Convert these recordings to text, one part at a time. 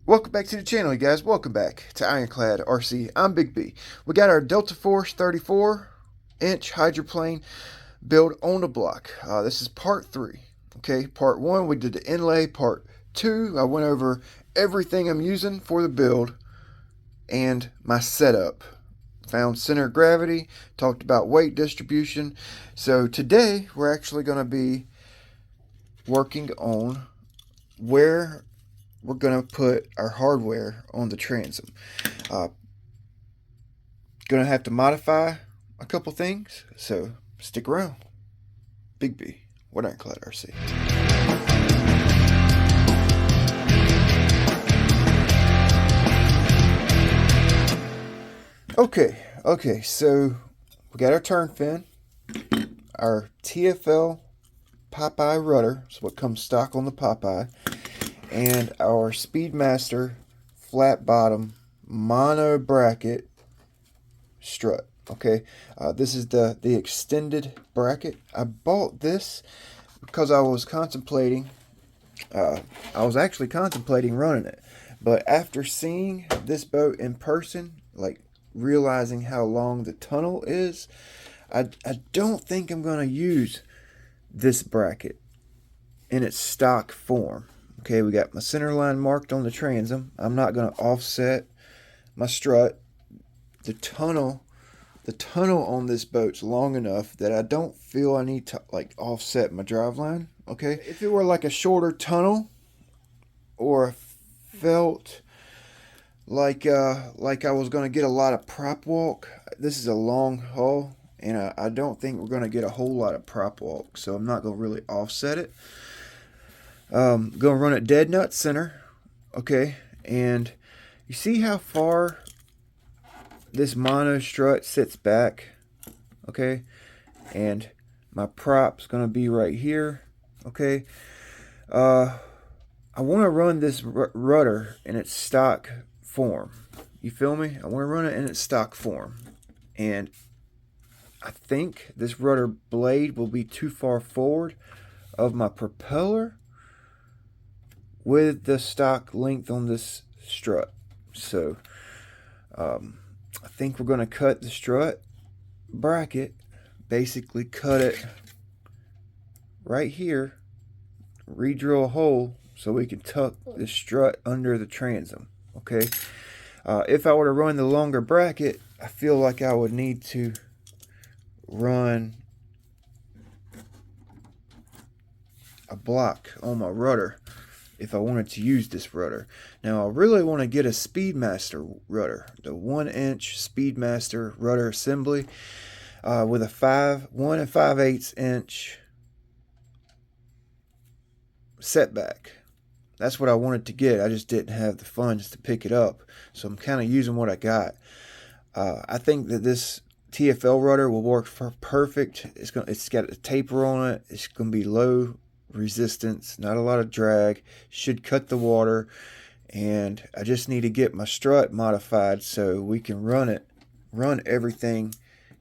Welcome back to the channel, you guys. Welcome back to Ironclad RC. I'm Big B. We got our Deltaforce 34-inch hydroplane build on the block. This is part 3. Okay, part 1 we did the inlay. Part 2 I went over everything I'm using for the build and my setup. Found center of gravity, talked about weight distribution. So today we're actually going to be working on where we're going to put our hardware on the transom. Going to have to modify a couple things, so stick around. Big B, what Ironclad RC. Okay, so we got our turn fin, our TFL Popeye rudder, so what comes stock on the Popeye, and our Speedmaster flat bottom mono bracket strut. Okay, this is the extended bracket. I bought this because I was contemplating, running it, but after seeing this boat in person, like realizing how long the tunnel is, I don't think I'm going to use this bracket in its stock form. Okay, we got my center line marked on the transom. I'm not going to offset my strut. The tunnel on this boat's long enough that I don't feel I need to like offset my drive line. Okay, if it were like a shorter tunnel, or felt like I was going to get a lot of prop walk. This is a long hull, and I don't think we're going to get a whole lot of prop walk, so I'm not going to really offset it. Going to run it dead nut center. Okay, and you see how far this mono strut sits back. Okay, and my prop's going to be right here. Okay, I want to run this rudder in its stock form. You feel me? I want to run it in its stock form, and I think this rudder blade will be too far forward of my propeller with the stock length on this strut. So I think we're going to cut the strut bracket, basically cut it right here, re-drill a hole so we can tuck the strut under the transom. Okay, if I were to run the longer bracket, I feel like I would need to run a block on my rudder if I wanted to use this rudder. Now I really want to get a Speedmaster rudder, the 1-inch Speedmaster rudder assembly, with a 1 5/8 inch setback. That's what I wanted to get. I just didn't have the funds to pick it up, so I'm kind of using what I got. I think that this TFL rudder will work perfect. It's got a taper on it. It's going to be low resistance, not a lot of drag, should cut the water, and I just need to get my strut modified so we can run everything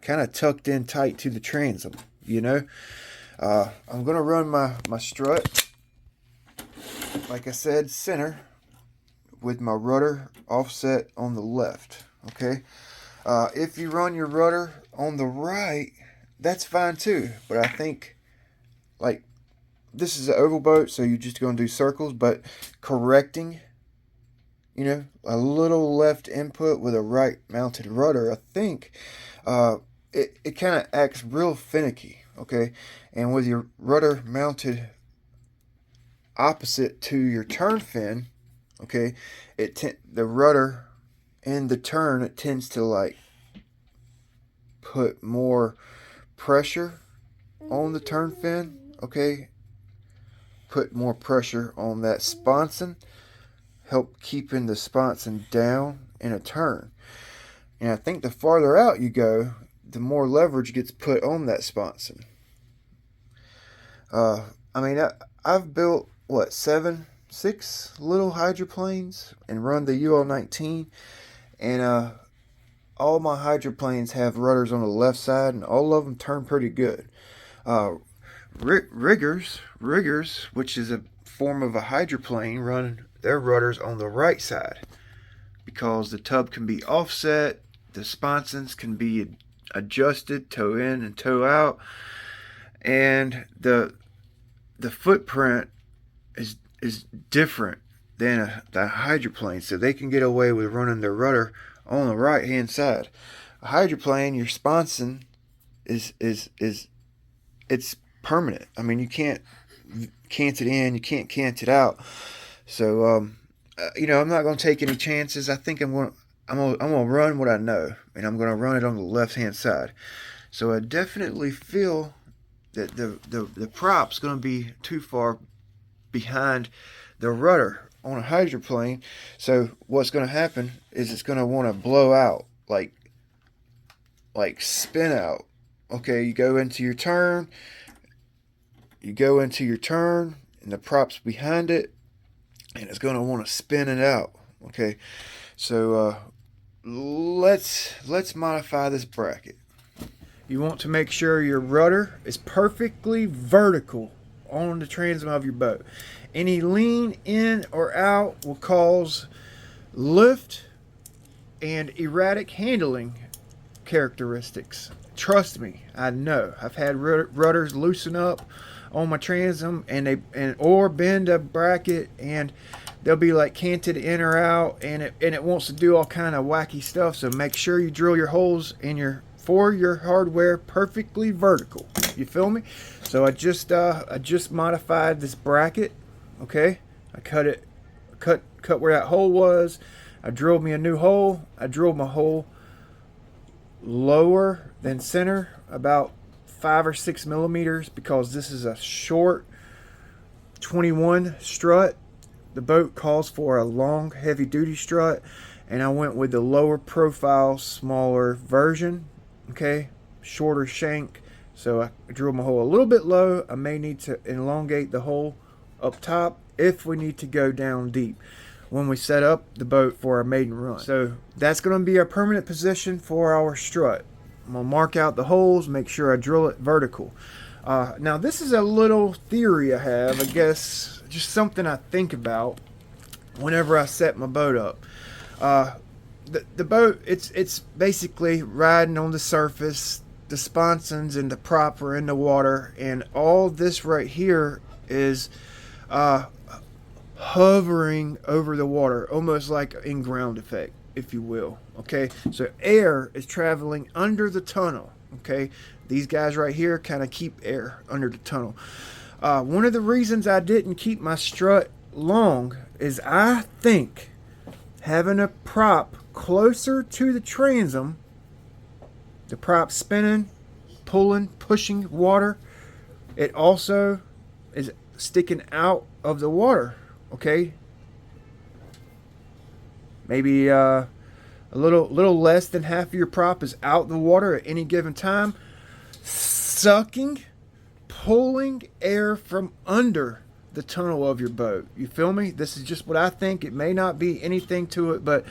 kind of tucked in tight to the transom, you know. I'm gonna run my strut, like I said, center, with my rudder offset on the left. Okay, if you run your rudder on the right, that's fine too, but I think, like, this is an oval boat, so you're just going to do circles, but correcting, you know, a little left input with a right mounted rudder, I think it kind of acts real finicky. Okay, and with your rudder mounted opposite to your turn fin, okay, the rudder in the turn, it tends to like put more pressure on the turn fin. Okay, put more pressure on that sponson, help keeping the sponson down in a turn. And I think the farther out you go, the more leverage gets put on that sponson. I mean, I've built what, 6 little hydroplanes and run the UL-19, and all my hydroplanes have rudders on the left side, and all of them turn pretty good. Riggers, which is a form of a hydroplane, run their rudders on the right side, because the tub can be offset, the sponsons can be adjusted, toe in and toe out, and the footprint is different than the hydroplane, so they can get away with running their rudder on the right hand side. A hydroplane, your sponson is it's permanent. I mean, you can't cant it in, you can't cant it out. So you know, I'm not going to take any chances. I think I'm going to run what I know, and I'm going to run it on the left hand side. So I definitely feel that the prop's going to be too far behind the rudder on a hydroplane. So what's going to happen is it's going to want to blow out, like spin out. Okay, you go into your turn, and the prop's behind it, and it's going to want to spin it out. Okay, so let's modify this bracket. You want to make sure your rudder is perfectly vertical on the transom of your boat. Any lean in or out will cause lift and erratic handling characteristics. Trust me, I know. I've had rudders loosen up on my transom or bend a bracket, and they'll be like canted in or out, and it wants to do all kind of wacky stuff. So make sure you drill your holes in for your hardware perfectly vertical. You feel me? So I just modified this bracket. Okay, I cut where that hole was. I drilled me a new hole. I drilled my hole lower than center, about 5 or 6 millimeters, because this is a short 21 strut. The boat calls for a long, heavy duty strut, and I went with the lower profile, smaller version. Okay, shorter shank. So I drilled my hole a little bit low. I may need to elongate the hole up top if we need to go down deep when we set up the boat for our maiden run. So that's going to be our permanent position for our strut. I'm going to mark out the holes, make sure I drill it vertical. Now this is a little theory I have, I guess, just something I think about whenever I set my boat up. The boat, it's basically riding on the surface. The sponsons and the prop are in the water, and all this right here is hovering over the water, almost like in ground effect, if you will. Okay, so air is traveling under the tunnel. Okay, these guys right here kind of keep air under the tunnel. One of the reasons I didn't keep my strut long is I think having a prop closer to the transom, the prop spinning, pulling, pushing water, it also is sticking out of the water. Okay, maybe a little less than half of your prop is out the water at any given time, sucking, pulling air from under the tunnel of your boat. You feel me? This is just what I think. It may not be anything to it, but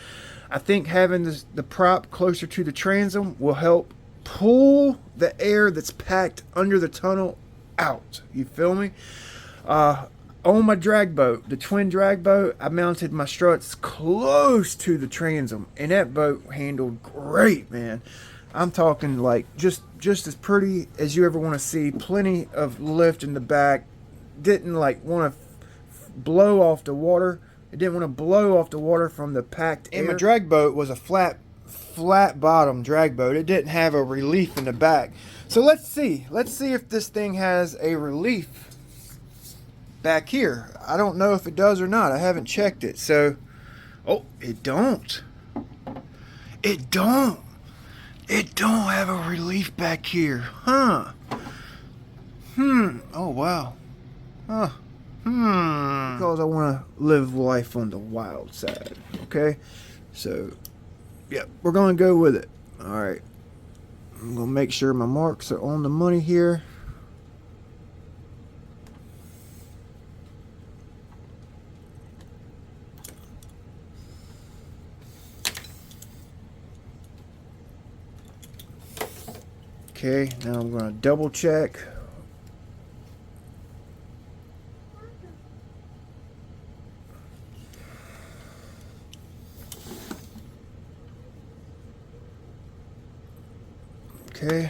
I think having the prop closer to the transom will help pull the air that's packed under the tunnel out. You feel me? On my drag boat, the twin drag boat, I mounted my struts close to the transom, and that boat handled great, man. I'm talking like just as pretty as you ever want to see. Plenty of lift in the back. Didn't like want to blow off the water. It didn't want to blow off the water from the packed air. And my drag boat was a flat bottom drag boat. It didn't have a relief in the back. So let's see if this thing has a relief back here. I don't know if it does or not. I haven't checked it. So, oh, it don't have a relief back here, huh? Oh wow. Because I want to live life on the wild side. Okay, so yeah, we're gonna go with it. All right, I'm gonna make sure my marks are on the money here. Okay, now I'm going to double check. Okay,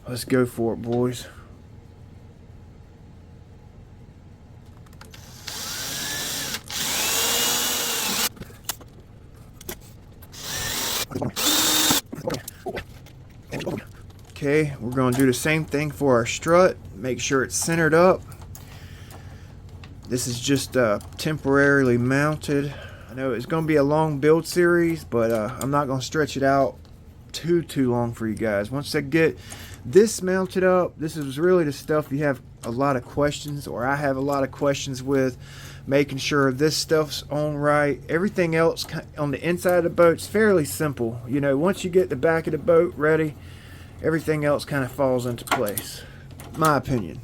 let's go for it, boys. Okay, we're going to do the same thing for our strut. Make sure it's centered up. This is just temporarily mounted. I know it's going to be a long build series, but I'm not going to stretch it out too long for you guys. Once I get this mounted up, this is really the stuff you have a lot of questions, or I have a lot of questions with, making sure this stuff's on right. Everything else on the inside of the boat's fairly simple. You know, once you get the back of the boat ready, everything else kind of falls into place. My opinion.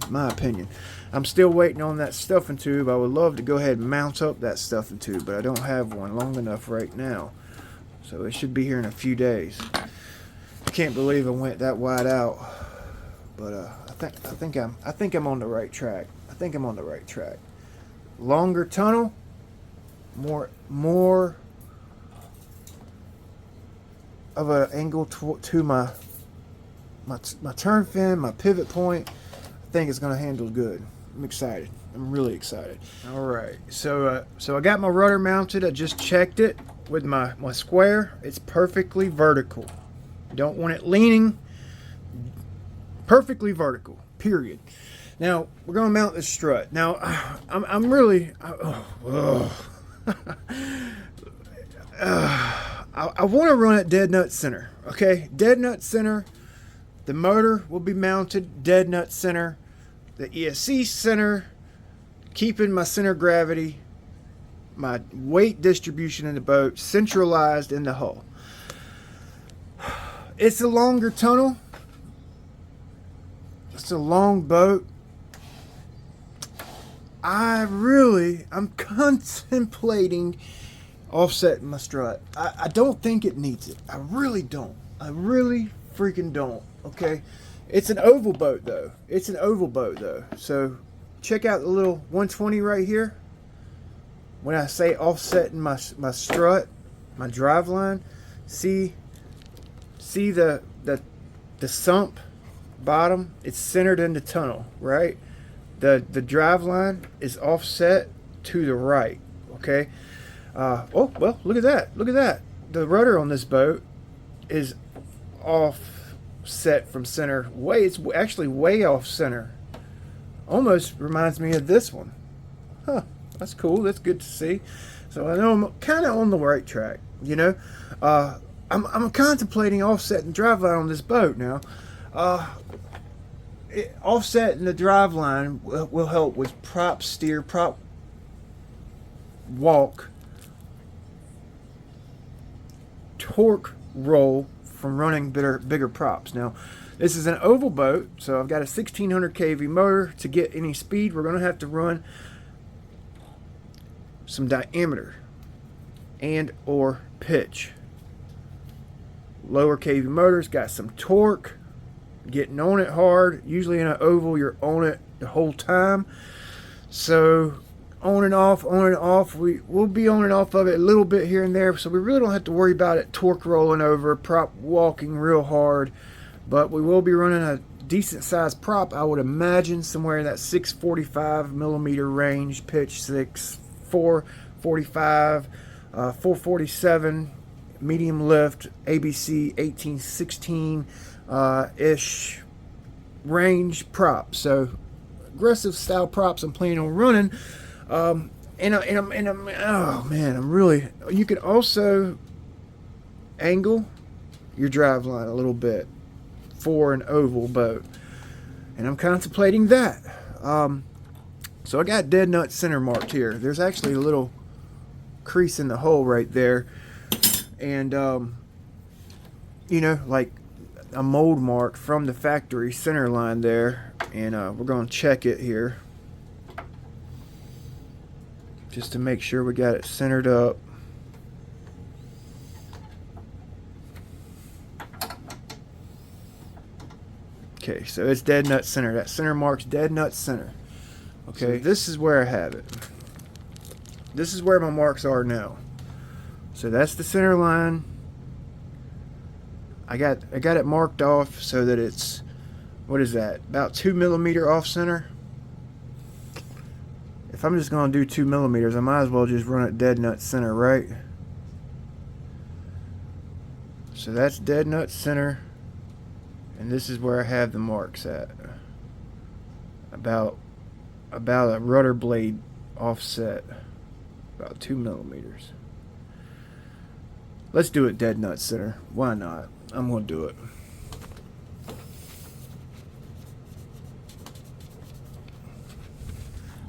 I'm still waiting on that stuffing tube. I would love to go ahead and mount up that stuffing tube, but I don't have one long enough right now. So it should be here in a few days. I can't believe I went that wide out, but I think I'm on the right track. Longer tunnel, more of an angle to my turn fin, my pivot point. I think it's gonna handle good. I'm excited. I'm really excited. All right, so I got my rudder mounted. I just checked it with my square. It's perfectly vertical. Don't want it leaning. Perfectly vertical, period. Now we're gonna mount this strut. Now I'm really I want to run it dead nut center. Okay, dead nut center. The motor will be mounted dead nut center. The ESC center, keeping my center of gravity, my weight distribution in the boat centralized in the hull. It's a longer tunnel. It's a long boat. I'm contemplating offsetting my strut. I don't think it needs it. I really don't. I really freaking don't. Okay, it's an oval boat though. So check out the little 120 right here. When I say offsetting my strut, my drive line, see the sump bottom, it's centered in the tunnel, right? The drive line is offset to the right. Okay. Oh well, look at that. The rudder on this boat is offset from center. It's actually way off center. Almost reminds me of this one. Huh. That's cool. That's good to see. So I know I'm kind of on the right track. You know, I'm contemplating offsetting drive line on this boat now. Offsetting the drive line will help with prop steer, prop walk, torque roll from running bigger props. Now, this is an oval boat, so I've got a 1600 kV motor. To get any speed, we're going to have to run some diameter and or pitch. Lower kV motors got some torque, getting on it hard. Usually in an oval you're on it the whole time, so on and off, we'll be on and off of it a little bit here and there, so we really don't have to worry about it torque rolling over, prop walking real hard. But we will be running a decent sized prop, I would imagine somewhere in that 645 millimeter range, pitch 445, 447, medium lift, ABC 1816 ish range prop. So aggressive style props I'm planning on running. I'm oh man, I'm really. You can also angle your drive line a little bit for an oval boat, and I'm contemplating that. So I got dead nut center marked here. There's actually a little crease in the hole right there, and you know, like a mold mark from the factory center line there, and we're going to check it here just to make sure we got it centered up. Okay, so it's dead nut center. That center mark's dead nut center. Okay, so this is where I have it. This is where my marks are now. So that's the center line. I got it marked off so that it's, what is that, about 2 millimeter off center. If I'm just gonna do 2 millimeters, I might as well just run it dead nut center, right? So that's dead nut center, and this is where I have the marks at. About a rudder blade offset, about 2 millimeters. Let's do it dead nut center. Why not? I'm gonna do it.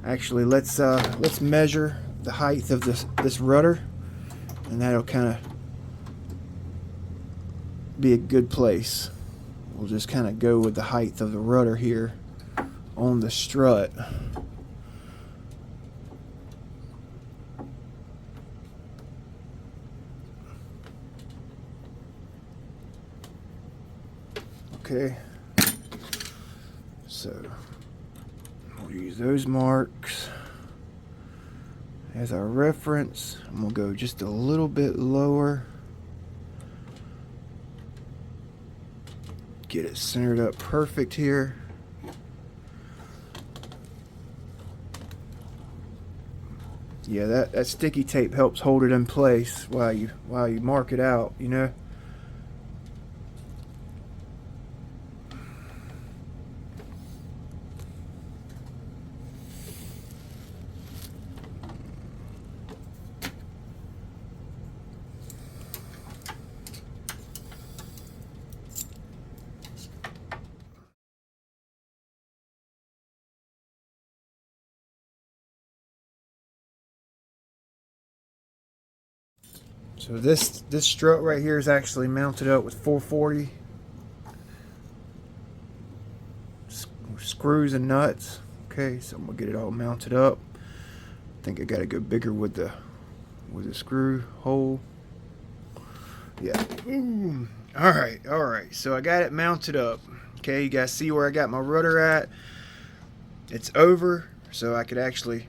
Actually, let's measure the height of this rudder, and that'll kind of be a good place. We'll just kind of go with the height of the rudder here on the strut. Okay, so we'll use those marks as our reference. I'm gonna go just a little bit lower, get it centered up perfect here. Yeah, that sticky tape helps hold it in place while you mark it out, you know. So this strut right here is actually mounted up with 440 screws and nuts. Okay, so I'm gonna get it all mounted up. I think I gotta go bigger with the screw hole. Yeah. Ooh. All right. So I got it mounted up. Okay, you guys see where I got my rudder at? It's over, so I could actually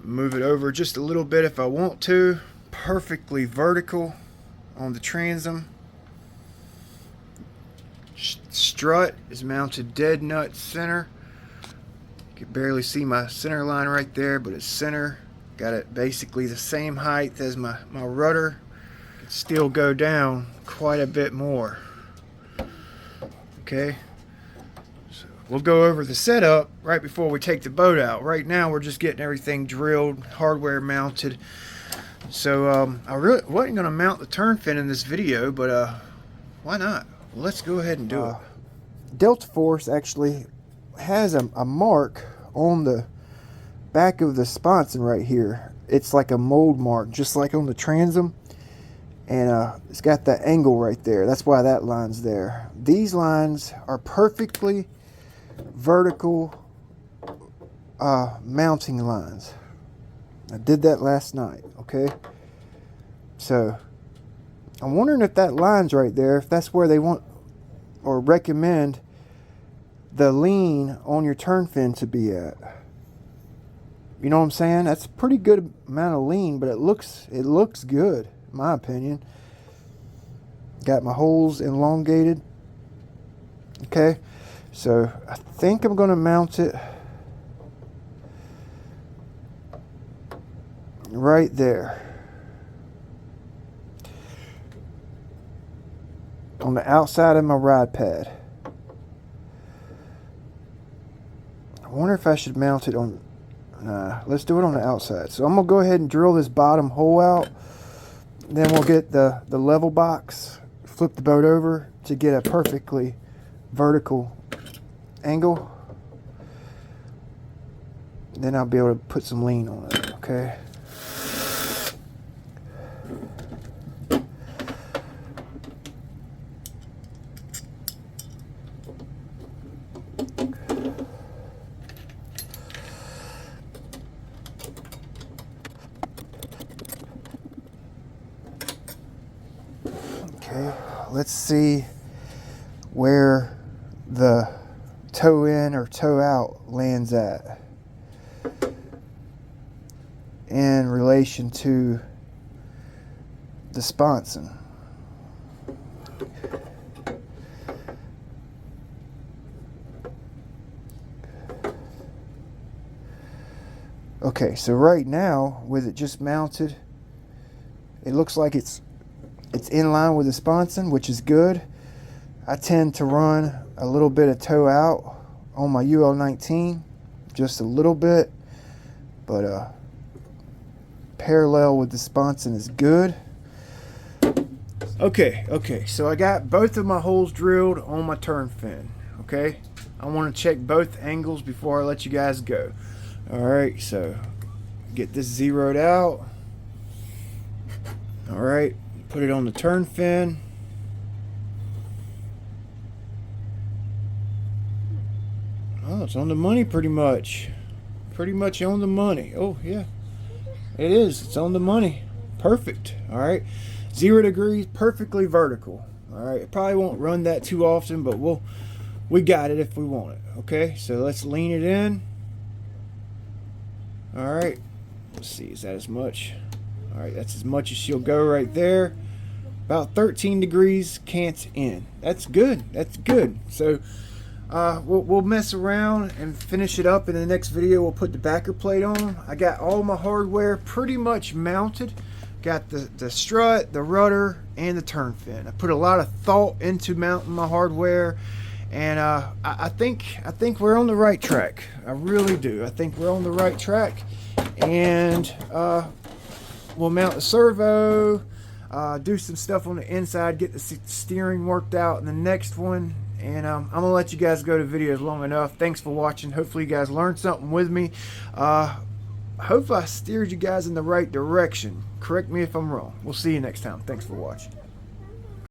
move it over just a little bit if I want to. Perfectly vertical on the transom. Strut is mounted dead nut center. You can barely see my center line right there, but it's center. Got it basically the same height as my rudder. Could still go down quite a bit more. Okay, so we'll go over the setup right before we take the boat out. Right now we're just getting everything drilled, hardware mounted. So I really wasn't going to mount the turn fin in this video, but why not? Let's go ahead and do it. Deltaforce actually has a mark on the back of the sponson right here. It's like a mold mark, just like on the transom, and it's got that angle right there. That's why that line's there. These lines are perfectly vertical mounting lines. I did that last night. Okay, so I'm wondering if that line's right there, if that's where they want or recommend the lean on your turn fin to be at. You know what I'm saying? That's a pretty good amount of lean, but it looks good in my opinion. Got my holes elongated. Okay, so I think I'm going to mount it right there on the outside of my ride pad. I wonder if I should mount it on, nah, let's do it on the outside. So I'm gonna go ahead and drill this bottom hole out, then we'll get the level box, flip the boat over to get a perfectly vertical angle, then I'll be able to put some lean on it. Okay, let's see where the toe in or toe out lands at in relation to the sponson. Okay, so right now with it just mounted, it looks like it's in line with the sponson, which is good. I tend to run a little bit of toe out on my UL19, just a little bit, but parallel with the sponson is good. Okay, so I got both of my holes drilled on my turn fin. Okay, I want to check both angles before I let you guys go. Alright, so get this zeroed out. Alright, put it on the turn fin. Oh, it's on the money pretty much. Pretty much on the money. Oh, yeah. It is. It's on the money. Perfect. Alright. 0 degrees, perfectly vertical. Alright. It probably won't run that too often, but we got it if we want it. Okay, so let's lean it in. Alright. Let's see, is that as much? Alright, that's as much as she'll go right there. About 13 degrees cant in. That's good. That's good. So we'll mess around and finish it up in the next video. We'll put the backer plate on. I got all my hardware pretty much mounted. Got the strut, the rudder, and the turn fin. I put a lot of thought into mounting my hardware, and I think we're on the right track. I really do. I think we're on the right track, and we'll mount the servo, do some stuff on the inside, get the steering worked out in the next one. And I'm going to let you guys go to videos long enough. Thanks for watching. Hopefully you guys learned something with me. Hopefully I steered you guys in the right direction. Correct me if I'm wrong. We'll see you next time. Thanks for watching.